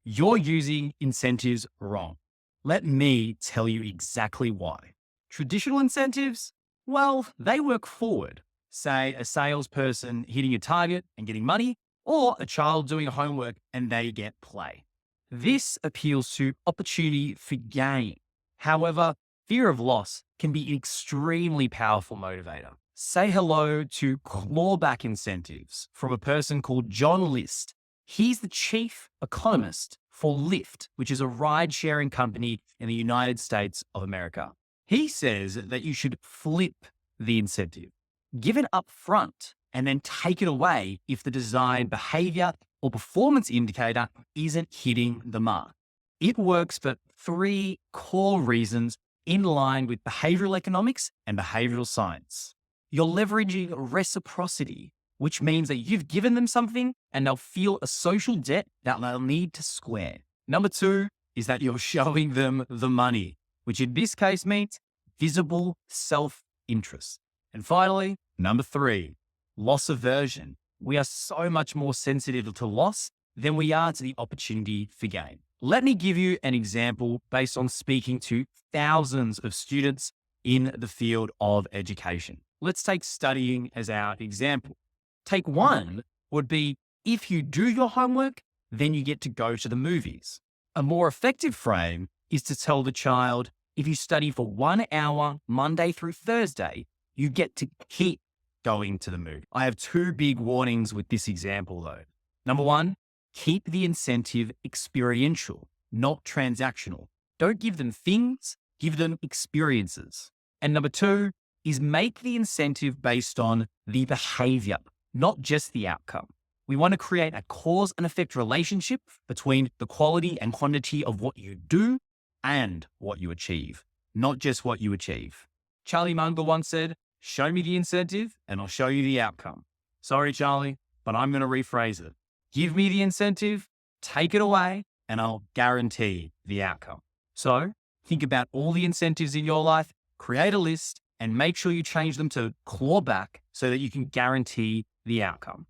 You're using incentives wrong. Let me tell you exactly why. Traditional incentives, well, they work forward. Say a salesperson hitting a target and getting money, or a child doing homework and they get play. This appeals to opportunity for gain. However, fear of loss can be an extremely powerful motivator. Say hello to clawback incentives from a person called John List. He's the chief economist for Lyft, which is a ride sharing company in the United States of America. He says that you should flip the incentive, give it up front, and then take it away if the desired behavior or performance indicator isn't hitting the mark. It works for three core reasons in line with behavioral economics and behavioral science. You're leveraging reciprocity, which means that you've given them something and they'll feel a social debt that they'll need to square. Number two is that you're showing them the money, which in this case means visible self-interest. And finally, number three, loss aversion. We are so much more sensitive to loss than we are to the opportunity for gain. Let me give you an example based on speaking to thousands of students in the field of education. Let's take studying as our example. Take one would be, if you do your homework, then you get to go to the movies. A more effective frame is to tell the child, if you study for 1 hour, Monday through Thursday, you get to keep going to the movie. I have two big warnings with this example though. Number one, keep the incentive experiential, not transactional. Don't give them things, give them experiences. And number two is make the incentive based on the behavior, not just the outcome. We want to create a cause and effect relationship between the quality and quantity of what you do and what you achieve, not just what you achieve. Charlie Munger once said, show me the incentive and I'll show you the outcome. Sorry, Charlie, but I'm going to rephrase it. Give me the incentive, take it away, and I'll guarantee the outcome. So think about all the incentives in your life, create a list, and make sure you change them to clawback so that you can guarantee the outcome.